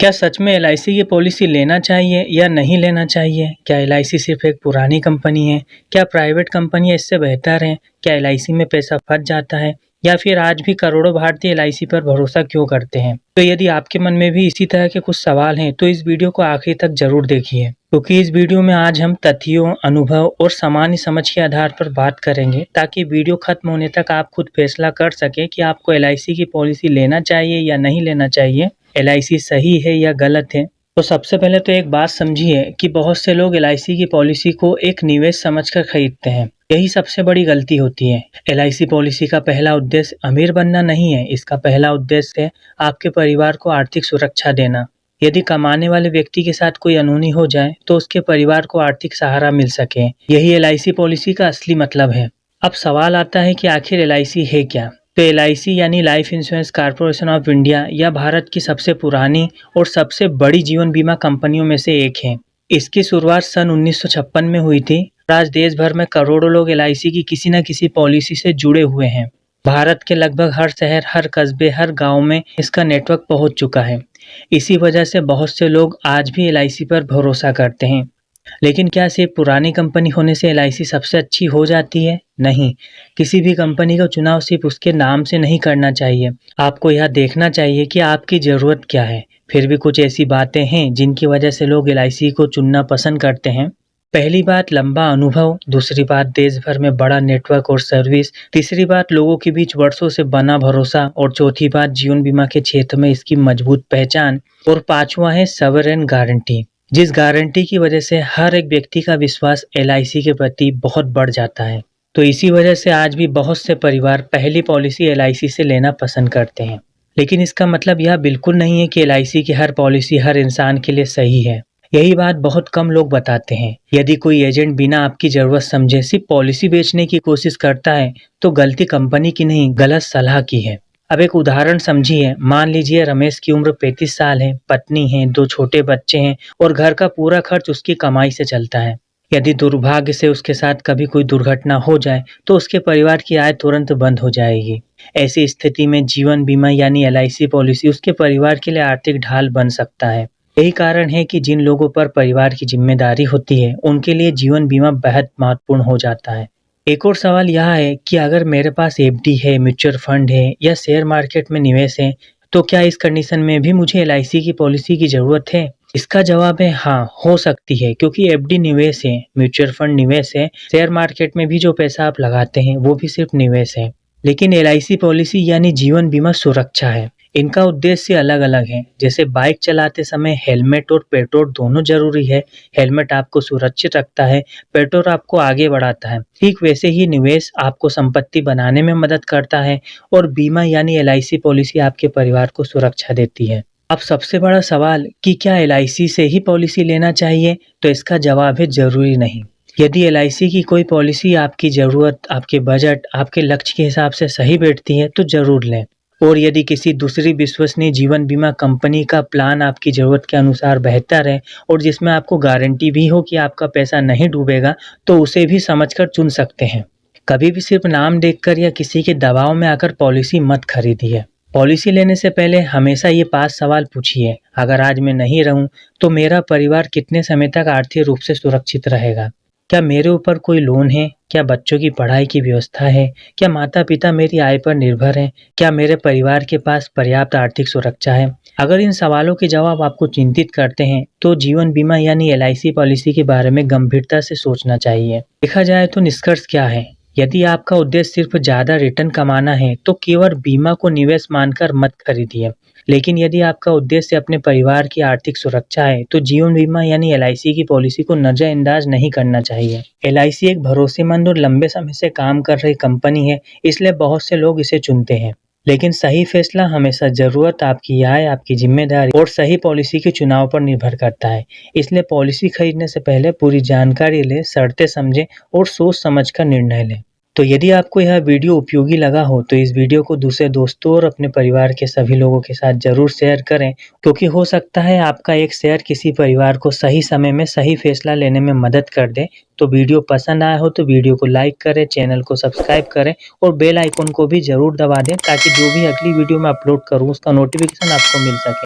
क्या सच में एलआईसी की पॉलिसी लेना चाहिए या नहीं लेना चाहिए? क्या एलआईसी सिर्फ एक पुरानी कंपनी है? क्या प्राइवेट कंपनियां इससे बेहतर हैं? क्या एलआईसी में पैसा फंस जाता है? या फिर आज भी करोड़ों भारतीय एलआईसी पर भरोसा क्यों करते हैं? तो यदि आपके मन में भी इसी तरह के कुछ सवाल हैं, तो इस वीडियो को आखिर तक जरूर देखिए, क्योंकि इस वीडियो में आज हम तथ्यों, अनुभव और सामान्य समझ के आधार पर बात करेंगे, ताकि वीडियो खत्म होने तक आप खुद फैसला कर सकें कि आपको एलआईसी की पॉलिसी लेना चाहिए या नहीं लेना चाहिए, एलआईसी सही है या गलत है। तो सबसे पहले तो एक बात समझिए कि बहुत से लोग एलआईसी की पॉलिसी को एक निवेश समझकर खरीदते हैं। यही सबसे बड़ी गलती होती है। एलआईसी पॉलिसी का पहला उद्देश्य अमीर बनना नहीं है, इसका पहला उद्देश्य है आपके परिवार को आर्थिक सुरक्षा देना। यदि कमाने वाले व्यक्ति के साथ कोई अनहोनी हो जाए तो उसके परिवार को आर्थिक सहारा मिल सके, यही एलआईसी पॉलिसी का असली मतलब है। अब सवाल आता है कि आखिर एलआईसी है क्या? तो एलआईसी यानी life insurance corporation of India या भारत की सबसे पुरानी और सबसे बड़ी जीवन बीमा कंपनियों में से एक है। इसकी शुरुआत सन 1956 में हुई थी। आज देश भर में करोड़ों लोग एलआईसी की किसी न किसी पॉलिसी से जुड़े हुए हैं। भारत के लगभग हर शहर, हर कस्बे, हर गांव में इसका नेटवर्क पहुंच चुका है। इसी वजह से बहुत से लोग आज भी एलआईसी पर भरोसा करते हैं। लेकिन क्या सिर्फ पुरानी कंपनी होने से एलआईसी सबसे अच्छी हो जाती है? नहीं। किसी भी कंपनी का चुनाव सिर्फ उसके नाम से नहीं करना चाहिए। आपको यह देखना चाहिए कि आपकी ज़रूरत क्या है। फिर भी कुछ ऐसी बातें हैं जिनकी वजह से लोग एलआईसी को चुनना पसंद करते हैं। पहली बात लंबा अनुभव, दूसरी बात देश भर में बड़ा नेटवर्क और सर्विस, तीसरी बात लोगों के बीच वर्षों से बना भरोसा और चौथी बात जीवन बीमा के क्षेत्र में इसकी मजबूत पहचान और पांचवा है सॉवरेन गारंटी, जिस गारंटी की वजह से हर एक व्यक्ति का विश्वास एलआईसी के प्रति बहुत बढ़ जाता है। तो इसी वजह से आज भी बहुत से परिवार पहली पॉलिसी एलआईसी से लेना पसंद करते हैं। लेकिन इसका मतलब यह बिल्कुल नहीं है कि एलआईसी की हर पॉलिसी हर इंसान के लिए सही है। यही बात बहुत कम लोग बताते हैं। यदि कोई एजेंट बिना आपकी जरूरत समझे सिर्फ पॉलिसी बेचने की कोशिश करता है, तो गलती कंपनी की नहीं, गलत सलाह की है। अब एक उदाहरण समझिए। मान लीजिए रमेश की उम्र 35 साल है, पत्नी है, 2 छोटे बच्चे हैं और घर का पूरा खर्च उसकी कमाई से चलता है। यदि दुर्भाग्य से उसके साथ कभी कोई दुर्घटना हो जाए तो उसके परिवार की आय तुरंत बंद हो जाएगी। ऐसी स्थिति में जीवन बीमा यानी एलआईसी पॉलिसी उसके परिवार के लिए आर्थिक ढाल बन सकता है। यही कारण है कि जिन लोगों पर परिवार की जिम्मेदारी होती है, उनके लिए जीवन बीमा बेहद महत्वपूर्ण हो जाता है। एक और सवाल यह है कि अगर मेरे पास एफडी है, म्यूचुअल फंड है या शेयर मार्केट में निवेश है, तो क्या इस कंडीशन में भी मुझे एलआईसी की पॉलिसी की ज़रूरत है? इसका जवाब है हाँ, हो सकती है, क्योंकि एफडी निवेश है, म्यूचुअल फंड निवेश है, शेयर मार्केट में भी जो पैसा आप लगाते हैं वो भी सिर्फ निवेश है। लेकिन एलआईसी पॉलिसी यानी जीवन बीमा सुरक्षा है। इनका उद्देश्य अलग अलग है। जैसे बाइक चलाते समय हेलमेट और पेट्रोल दोनों जरूरी है। हेलमेट आपको सुरक्षित रखता है, पेट्रोल आपको आगे बढ़ाता है। ठीक वैसे ही निवेश आपको संपत्ति बनाने में मदद करता है और बीमा यानी एलआईसी पॉलिसी आपके परिवार को सुरक्षा देती है। अब सबसे बड़ा सवाल कि क्या एलआईसी से ही पॉलिसी लेना चाहिए? तो इसका जवाब है जरूरी नहीं। यदि एलआईसी की कोई पॉलिसी आपकी ज़रूरत, आपके बजट, आपके लक्ष्य के हिसाब से सही बैठती है तो ज़रूर लें। और यदि किसी दूसरी विश्वसनीय जीवन बीमा कंपनी का प्लान आपकी ज़रूरत के अनुसार बेहतर है और जिसमें आपको गारंटी भी हो कि आपका पैसा नहीं डूबेगा, तो उसे भी समझकर चुन सकते हैं। कभी भी सिर्फ नाम देखकर या किसी के दबाव में आकर पॉलिसी मत खरीदिए। पॉलिसी लेने से पहले हमेशा ये 5 सवाल पूछिए। अगर आज मैं नहीं रहूं तो मेरा परिवार कितने समय तक आर्थिक रूप से सुरक्षित रहेगा? क्या मेरे ऊपर कोई लोन है? क्या बच्चों की पढ़ाई की व्यवस्था है? क्या माता पिता मेरी आय पर निर्भर हैं? क्या मेरे परिवार के पास पर्याप्त आर्थिक सुरक्षा है? अगर इन सवालों के जवाब आपको चिंतित करते हैं तो जीवन बीमा यानी एलआईसी पॉलिसी के बारे में गंभीरता से सोचना चाहिए। देखा जाए तो निष्कर्ष क्या है? यदि आपका उद्देश्य सिर्फ ज़्यादा रिटर्न कमाना है तो केवल बीमा को निवेश मानकर मत खरीदिए। लेकिन यदि आपका उद्देश्य अपने परिवार की आर्थिक सुरक्षा है तो जीवन बीमा यानी एलआईसी की पॉलिसी को नज़रअंदाज नहीं करना चाहिए। एलआईसी एक भरोसेमंद और लंबे समय से काम कर रही कंपनी है, इसलिए बहुत से लोग इसे चुनते हैं। लेकिन सही फैसला हमेशा ज़रूरत, आपकी आय, आपकी जिम्मेदारी और सही पॉलिसी के चुनाव पर निर्भर करता है। इसलिए पॉलिसी खरीदने से पहले पूरी जानकारी लें, शर्तें समझें और सोच समझकर निर्णय लें। तो यदि आपको यह वीडियो उपयोगी लगा हो तो इस वीडियो को दूसरे दोस्तों और अपने परिवार के सभी लोगों के साथ ज़रूर शेयर करें, क्योंकि हो सकता है आपका एक शेयर किसी परिवार को सही समय में सही फैसला लेने में मदद कर दे। तो वीडियो पसंद आया हो तो वीडियो को लाइक करें, चैनल को सब्सक्राइब करें और बेल आइकन को भी ज़रूर दबा दें, ताकि जो भी अगली वीडियो मैं अपलोड करूँ उसका नोटिफिकेशन आपको मिल सके।